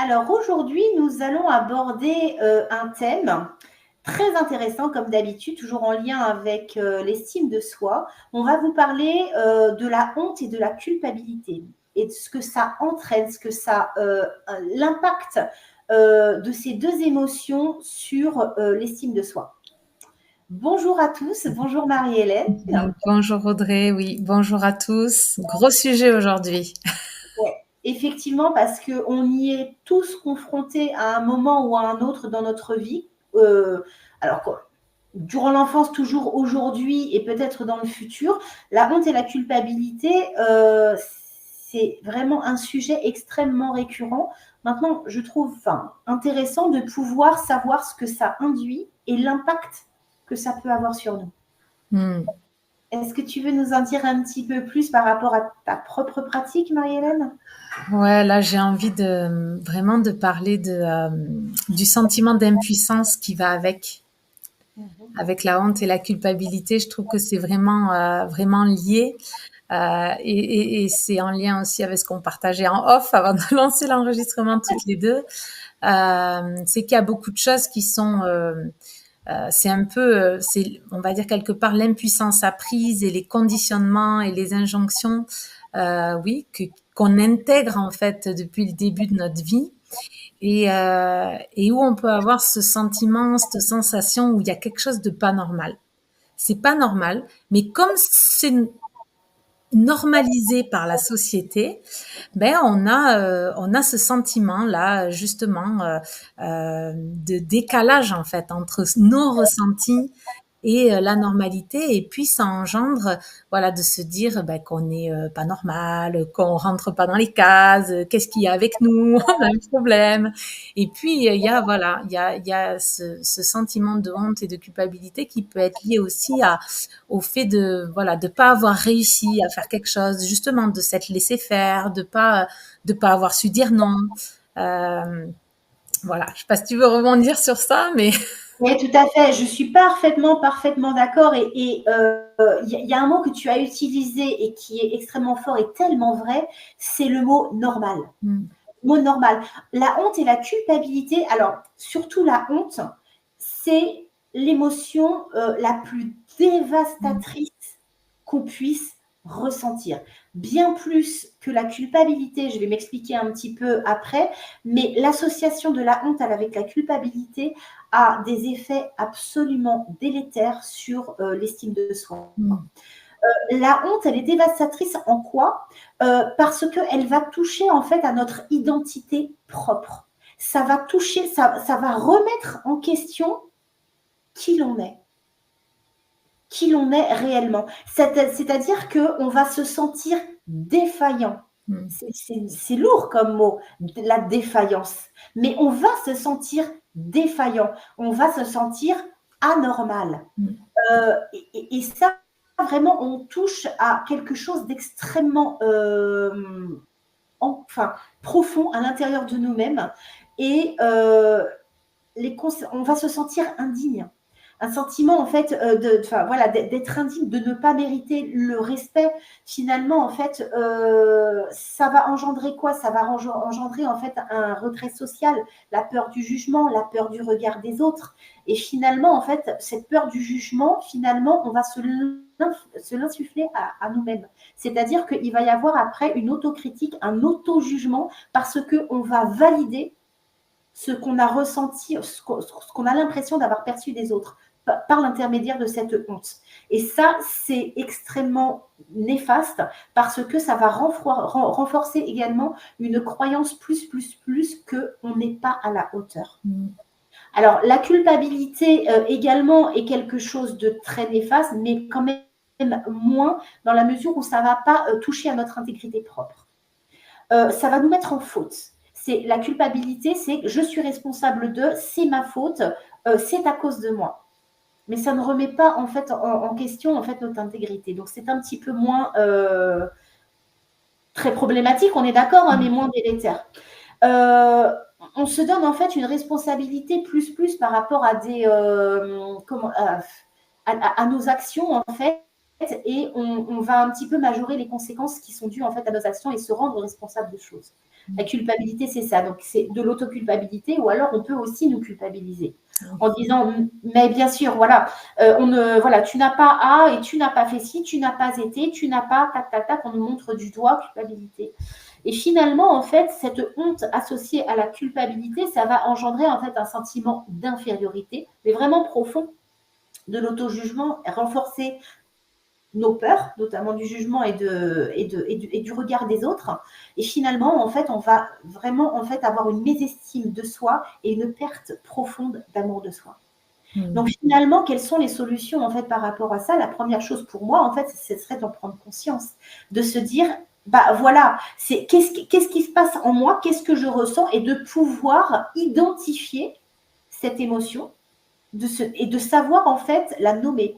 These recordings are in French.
Alors aujourd'hui, nous allons aborder un thème très intéressant comme d'habitude, toujours en lien avec l'estime de soi. On va vous parler de la honte et de la culpabilité et de ce que ça entraîne, l'impact de ces deux émotions sur l'estime de soi. Bonjour à tous, bonjour Marie-Hélène. Bonjour Audrey, oui, bonjour à tous. Gros sujet aujourd'hui. Ouais, effectivement, parce qu'on y est tous confrontés à un moment ou à un autre dans notre vie. Alors, durant l'enfance, toujours aujourd'hui et peut-être dans le futur, la honte et la culpabilité, c'est vraiment un sujet extrêmement récurrent. Maintenant, je trouve intéressant de pouvoir savoir ce que ça induit et l'impact que ça peut avoir sur nous. Hmm. Est-ce que tu veux nous en dire un petit peu plus par rapport à ta propre pratique, Marie-Hélène? Ouais, là j'ai envie de vraiment de parler du sentiment d'impuissance qui va avec la honte et la culpabilité. Je trouve que c'est vraiment lié. Et c'est en lien aussi avec ce qu'on partageait en off avant de lancer l'enregistrement toutes les deux. C'est qu'il y a beaucoup de choses qui sont c'est un peu, on va dire quelque part l'impuissance apprise et les conditionnements et les injonctions, oui, qu'on intègre en fait depuis le début de notre vie et où on peut avoir ce sentiment, cette sensation où il y a quelque chose de pas normal. C'est pas normal, mais comme c'est normalisé par la société, ben on a ce sentiment là justement de décalage en fait entre nos ressentis et la normalité, et puis ça engendre voilà de se dire ben, qu'on n'est pas normal, qu'on rentre pas dans les cases, qu'est-ce qu'il y a avec nous, on a un problème. Et puis il y a ce sentiment de honte et de culpabilité qui peut être lié aussi au fait de pas avoir réussi à faire quelque chose, justement de s'être laissé faire, de pas avoir su dire non. Euh, voilà, je sais pas si tu veux rebondir sur ça, mais Oui, tout à fait. Je suis parfaitement d'accord. Y a un mot que tu as utilisé et qui est extrêmement fort et tellement vrai, c'est le mot normal. Mot normal. La honte et la culpabilité, alors surtout la honte, c'est l'émotion la plus dévastatrice qu'on puisse ressentir. Bien plus que la culpabilité, je vais m'expliquer un petit peu après, mais l'association de la honte avec la culpabilité a des effets absolument délétères sur l'estime de soi. La honte, elle est dévastatrice en quoi parce qu'elle va toucher en fait à notre identité propre. Ça va toucher, ça va remettre en question qui l'on est réellement. C'est-à-dire qu'on va se sentir défaillant. C'est lourd comme mot, la défaillance. Mais on va se sentir défaillant. On va se sentir anormal. Et ça, vraiment, on touche à quelque chose d'extrêmement profond à l'intérieur de nous-mêmes. Et on va se sentir indigne. Un sentiment en fait d'être indigne, de ne pas mériter le respect. Finalement, en fait, ça va engendrer quoi? Ça va engendrer en fait un retrait social, la peur du jugement, la peur du regard des autres. Et finalement, en fait, cette peur du jugement, finalement, on va se l'insuffler à nous-mêmes. C'est-à-dire qu'il va y avoir après une autocritique, un auto-jugement, parce qu'on va valider ce qu'on a ressenti, ce qu'on a l'impression d'avoir perçu des autres par l'intermédiaire de cette honte. Et ça, c'est extrêmement néfaste parce que ça va renforcer également une croyance plus qu'on n'est pas à la hauteur. Alors, la culpabilité également est quelque chose de très néfaste, mais quand même moins dans la mesure où ça ne va pas toucher à notre intégrité propre. Ça va nous mettre en faute. La culpabilité, c'est je suis responsable de, c'est ma faute, c'est à cause de moi. Mais ça ne remet pas en fait en question en fait notre intégrité. Donc c'est un petit peu moins très problématique, on est d'accord, hein, mais moins délétère. On se donne en fait une responsabilité plus par rapport à à nos actions en fait, et on va un petit peu majorer les conséquences qui sont dues en fait à nos actions et se rendre responsable de choses. La culpabilité, c'est ça. Donc, c'est de l'autoculpabilité, ou alors on peut aussi nous culpabiliser en disant, mais bien sûr, voilà, voilà, tu n'as pas A et tu n'as pas fait ci, tu n'as pas été, tu n'as pas, tac, tac, tac, on nous montre du doigt, culpabilité. Et finalement, en fait, cette honte associée à la culpabilité, ça va engendrer en fait un sentiment d'infériorité, mais vraiment profond, de l'auto-jugement, renforcer nos peurs, notamment du jugement et du regard des autres. Et finalement, en fait, on va vraiment en fait avoir une mésestime de soi et une perte profonde d'amour de soi. Donc finalement, quelles sont les solutions en fait par rapport à ça? La première chose pour moi, en fait, ce serait d'en prendre conscience, de se dire, bah voilà, c'est qu'est-ce qui se passe en moi, qu'est-ce que je ressens, et de pouvoir identifier cette émotion, et de savoir en fait la nommer.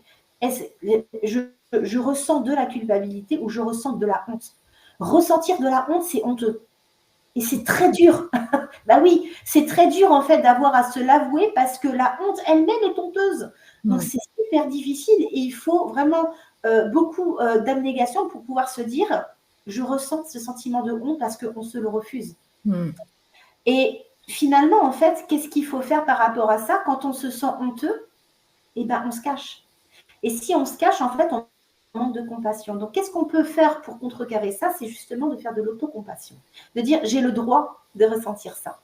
Je ressens de la culpabilité ou je ressens de la honte. Ressentir de la honte, c'est honteux. Et c'est très dur. Bah oui, c'est très dur en fait d'avoir à se l'avouer, parce que la honte elle-même est honteuse. Donc c'est super difficile, et il faut vraiment beaucoup d'abnégation pour pouvoir se dire, je ressens ce sentiment de honte parce qu'on se le refuse. Et finalement, en fait, qu'est-ce qu'il faut faire par rapport à ça? Quand on se sent honteux, eh ben, on se cache. Et si on se cache, en fait, on manque de compassion. Donc, qu'est-ce qu'on peut faire pour contrecarrer ça? C'est justement de faire de l'autocompassion. De dire, j'ai le droit de ressentir ça.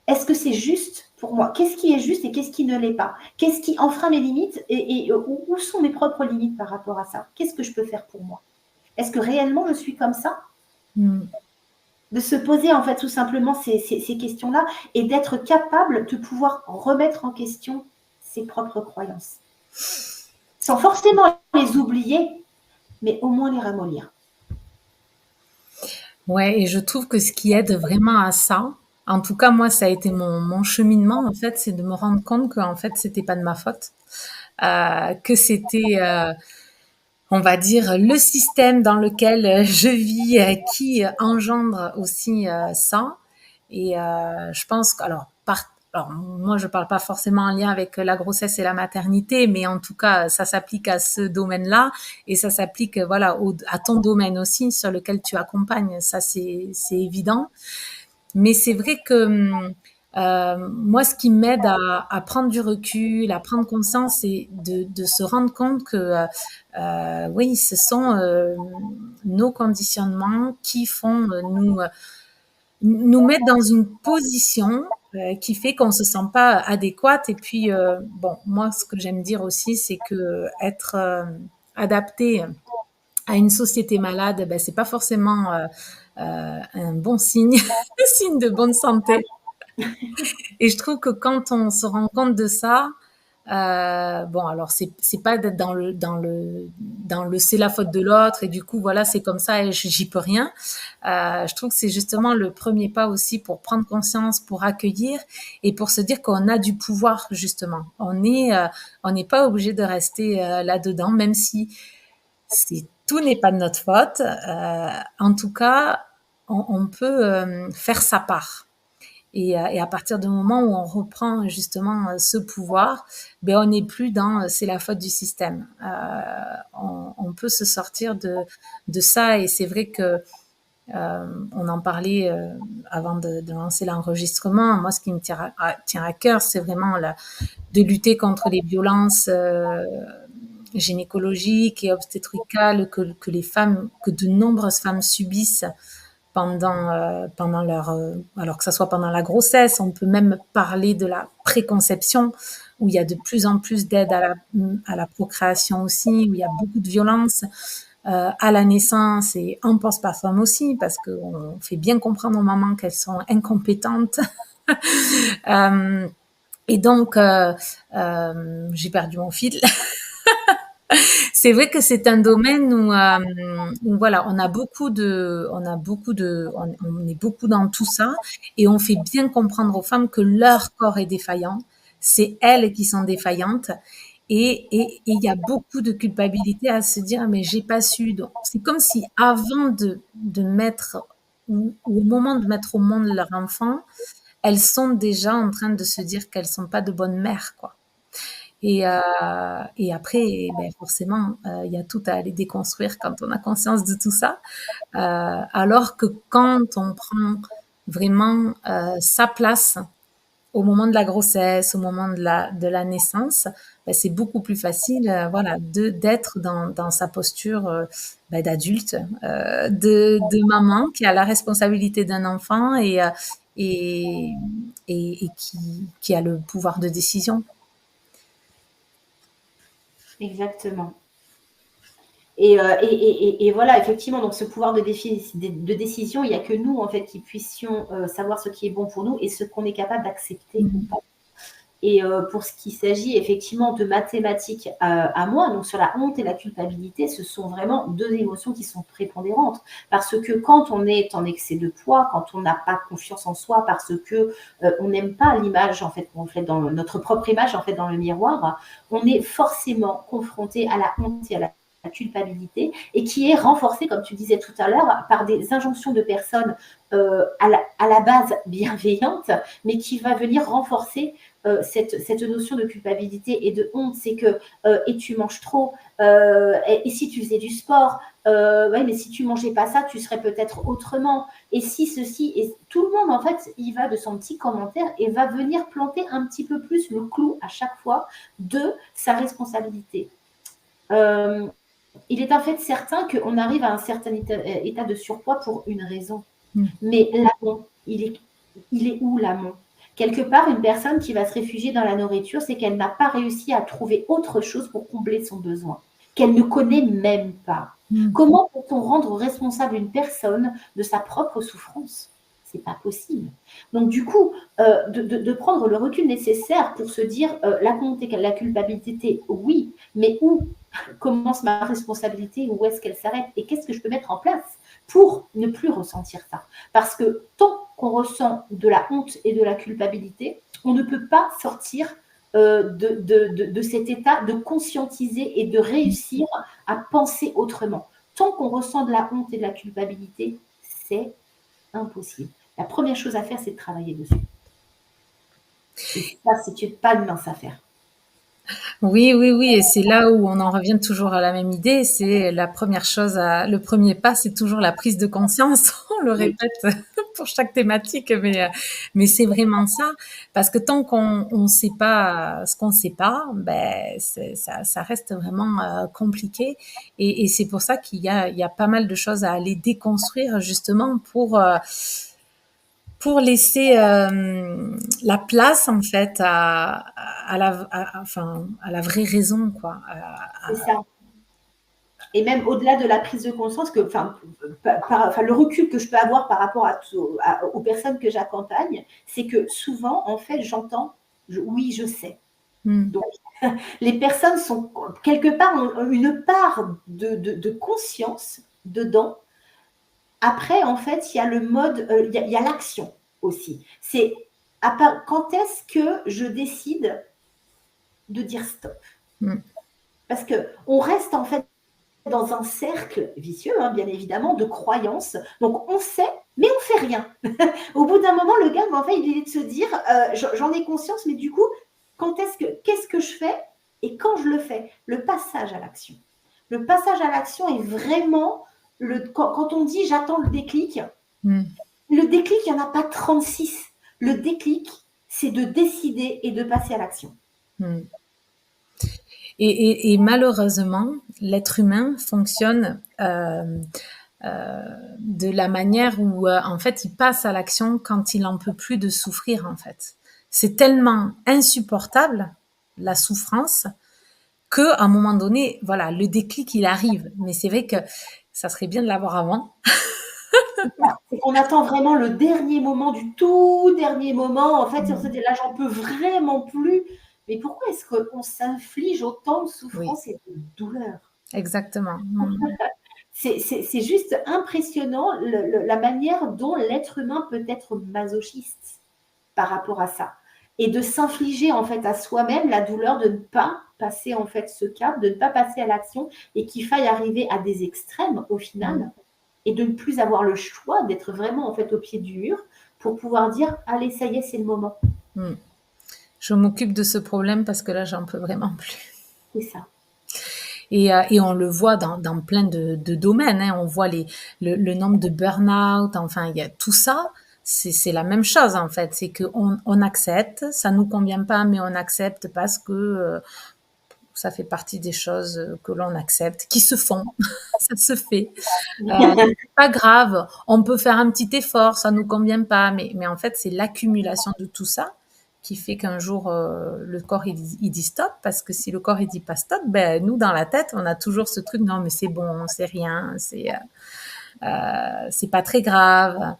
Est-ce que c'est juste pour moi? Qu'est-ce qui est juste et qu'est-ce qui ne l'est pas? Qu'est-ce qui enfreint mes limites, et où sont mes propres limites par rapport à ça? Qu'est-ce que je peux faire pour moi? Est-ce que réellement je suis comme ça? De se poser en fait tout simplement ces questions-là, et d'être capable de pouvoir remettre en question ses propres croyances. Sans forcément les oublier, mais au moins les ramollir. Ouais, et je trouve que ce qui aide vraiment à ça, en tout cas moi ça a été mon cheminement en fait, c'est de me rendre compte que en fait c'était pas de ma faute, que c'était on va dire le système dans lequel je vis qui engendre aussi ça. Et je pense que alors moi je parle pas forcément en lien avec la grossesse et la maternité, mais en tout cas ça s'applique à ce domaine-là, et ça s'applique voilà à ton domaine aussi sur lequel tu accompagnes. Ça c'est évident. Mais c'est vrai que moi, ce qui m'aide à prendre du recul, à prendre conscience, c'est de se rendre compte que oui, ce sont nos conditionnements qui font nous mettre dans une position qui fait qu'on se sent pas adéquate. Et puis bon, moi, ce que j'aime dire aussi, c'est que être adapté à une société malade, ben, c'est pas forcément un bon signe, un signe de bonne santé. Et je trouve que quand on se rend compte de ça, bon, alors c'est pas d'être dans le c'est la faute de l'autre et du coup voilà c'est comme ça et j'y peux rien. Je trouve que c'est justement le premier pas aussi pour prendre conscience, pour accueillir et pour se dire qu'on a du pouvoir justement. On n'est pas obligé de rester là-dedans, même si tout n'est pas de notre faute. En tout cas, on peut faire sa part. Et à partir du moment où on reprend justement ce pouvoir, ben on n'est plus dans c'est la faute du système. On peut se sortir de ça, et c'est vrai que on en parlait avant de lancer l'enregistrement. Moi, ce qui me tient à cœur, c'est vraiment de lutter contre les violences gynécologiques et obstétricales que les femmes, que de nombreuses femmes subissent pendant leur, alors que ça soit pendant la grossesse. On peut même parler de la préconception, où il y a de plus en plus d'aide à la procréation aussi, où il y a beaucoup de violence à la naissance et en postpartum aussi, parce qu'on fait bien comprendre aux mamans qu'elles sont incompétentes. Et donc, j'ai perdu mon fil. C'est vrai que c'est un domaine où voilà, on est beaucoup dans tout ça, et on fait bien comprendre aux femmes que leur corps est défaillant, c'est elles qui sont défaillantes, et il y a beaucoup de culpabilité à se dire mais j'ai pas su. Donc c'est comme si avant de mettre ou au moment de mettre au monde leur enfant, elles sont déjà en train de se dire qu'elles sont pas de bonnes mères, quoi. Et après, ben, forcément, il y a tout à aller déconstruire quand on a conscience de tout ça. Alors que quand on prend vraiment sa place au moment de la grossesse, au moment de la naissance, ben, c'est beaucoup plus facile, voilà, d'être dans sa posture ben, d'adulte, de maman qui a la responsabilité d'un enfant et, et qui a le pouvoir de décision. Exactement. Et voilà, effectivement, donc ce pouvoir de décision, il n'y a que nous, en fait, qui puissions savoir ce qui est bon pour nous et ce qu'on est capable d'accepter ou pas. Et pour ce qui s'agit effectivement de mathématiques à moi, donc sur la honte et la culpabilité, ce sont vraiment deux émotions qui sont prépondérantes. Parce que quand on est en excès de poids, quand on n'a pas confiance en soi, parce que on n'aime pas l'image en fait qu'on reflète dans notre propre image en fait dans le miroir, on est forcément confronté à la honte et à la culpabilité et qui est renforcée, comme tu disais tout à l'heure, par des injonctions de personnes à la base bienveillantes, mais qui va venir renforcer cette notion de culpabilité et de honte. C'est que et tu manges trop, et si tu faisais du sport, ouais, mais si tu mangeais pas ça, tu serais peut-être autrement. Et si ceci, et tout le monde en fait, il va de son petit commentaire et va venir planter un petit peu plus le clou à chaque fois de sa responsabilité. Il est en fait certain qu'on arrive à un certain état de surpoids pour une raison. Mais l'amont, il est où l'amont? Quelque part, une personne qui va se réfugier dans la nourriture, c'est qu'elle n'a pas réussi à trouver autre chose pour combler son besoin, qu'elle ne connaît même pas. Comment peut-on rendre responsable une personne de sa propre souffrance? C'est pas possible. Donc du coup, de prendre le recul nécessaire pour se dire la honte et la culpabilité, oui, mais où commence ma responsabilité, où est-ce qu'elle s'arrête et qu'est-ce que je peux mettre en place pour ne plus ressentir ça. Parce que tant qu'on ressent de la honte et de la culpabilité, on ne peut pas sortir de cet état de conscientiser et de réussir à penser autrement. Tant qu'on ressent de la honte et de la culpabilité, c'est impossible. La première chose à faire, c'est de travailler dessus. Et ça, c'est pas une mince affaire. Oui, oui, oui, et c'est là où on en revient toujours à la même idée, c'est la première chose le premier pas, c'est toujours la prise de conscience. On le répète pour chaque thématique, mais c'est vraiment ça. Parce que tant qu'on sait pas ce qu'on sait pas, ben, ça reste vraiment compliqué. Et c'est pour ça il y a pas mal de choses à aller déconstruire, justement, pour laisser la place en fait à la vraie raison quoi. C'est ça. Et même au-delà de la prise de conscience, que, le recul que je peux avoir par rapport aux personnes que j'accompagne, c'est que souvent, en fait, j'entends oui, je sais. Donc, les personnes sont quelque part ont une part de conscience dedans. Après, en fait, il y a le mode, il y a l'action aussi. C'est quand est-ce que je décide de dire stop? Parce qu'on reste en fait dans un cercle vicieux, hein, bien évidemment, de croyances. Donc, on sait, mais on fait rien. Au bout d'un moment, le gars, en fait, il est de se dire, j'en ai conscience, mais du coup, qu'est-ce que je fais et quand je le fais? Le passage à l'action. Le passage à l'action est vraiment, quand on dit j'attends le déclic, le déclic, il n'y en a pas 36. Le déclic, c'est de décider et de passer à l'action. Et malheureusement, l'être humain fonctionne de la manière où, en fait, il passe à l'action quand il en peut plus de souffrir, en fait. C'est tellement insupportable, la souffrance, que à un moment donné, voilà, le déclic, il arrive. Mais c'est vrai que ça serait bien de l'avoir avant. C'est qu'on attend vraiment le dernier moment, du tout dernier moment. En fait, on se dit là, j'en peux vraiment plus. Mais pourquoi est-ce qu'on s'inflige autant de souffrance et de douleur? Exactement. C'est juste impressionnant la manière dont l'être humain peut être masochiste par rapport à ça. Et de s'infliger en fait à soi-même la douleur de ne pas passer en fait ce cap, de ne pas passer à l'action et qu'il faille arriver à des extrêmes au final et de ne plus avoir le choix d'être vraiment en fait au pied du mur pour pouvoir dire allez, ça y est, c'est le moment. je m'occupe de ce problème parce que là, j'en peux vraiment plus. C'est ça. Et on le voit dans plein de domaines, hein. On voit le nombre de burn-out, enfin, il y a tout ça. C'est la même chose, en fait. C'est qu'on accepte, ça nous convient pas, mais on accepte parce que ça fait partie des choses que l'on accepte, qui se font. Ça se fait. C'est pas grave. On peut faire un petit effort, ça nous convient pas, mais en fait, c'est l'accumulation de tout ça qui fait qu'un jour le corps il dit stop, parce que si le corps il dit pas stop, ben nous dans la tête on a toujours ce truc non mais c'est bon, c'est rien, c'est pas très grave.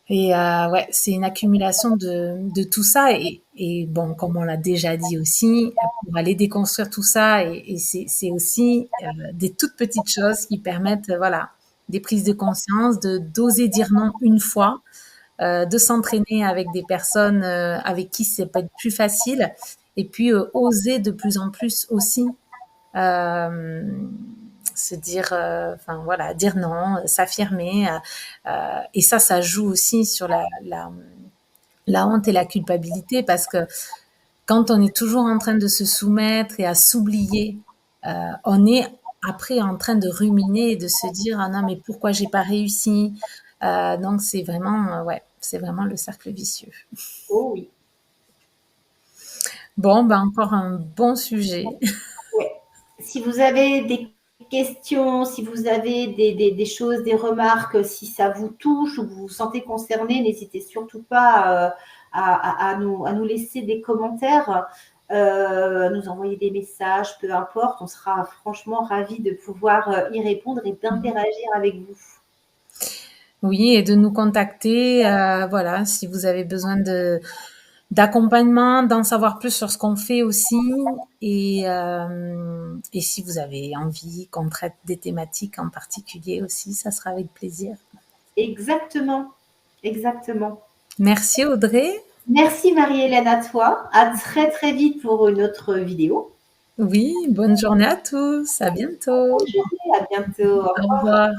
Et ouais, c'est une accumulation de tout ça et bon, comme on l'a déjà dit aussi, pour aller déconstruire tout ça et c'est aussi des toutes petites choses qui permettent voilà des prises de conscience, de d'oser dire non une fois, de s'entraîner avec des personnes avec qui c'est peut être plus facile et puis oser de plus en plus aussi euh, se dire, enfin voilà, dire non, s'affirmer, et ça joue aussi sur la honte et la culpabilité parce que quand on est toujours en train de se soumettre et à s'oublier, on est après en train de ruminer et de se dire ah non mais pourquoi j'ai pas réussi, donc c'est vraiment ouais, c'est vraiment le cercle vicieux. Oh oui. Bon, ben encore un bon sujet. Ouais. Si vous avez des questions, si vous avez des choses, des remarques, si ça vous touche ou vous vous sentez concerné, n'hésitez surtout pas à nous laisser des commentaires, nous envoyer des messages, peu importe. On sera franchement ravis de pouvoir y répondre et d'interagir avec vous. Oui, et de nous contacter, voilà, si vous avez besoin d'accompagnement, d'en savoir plus sur ce qu'on fait aussi, et si vous avez envie qu'on traite des thématiques en particulier aussi, ça sera avec plaisir. Exactement, exactement. Merci Audrey. Merci Marie-Hélène à toi. À très très vite pour une autre vidéo. Oui, bonne journée à tous. À bientôt. Bonne journée, à bientôt. Au Au revoir. revoir.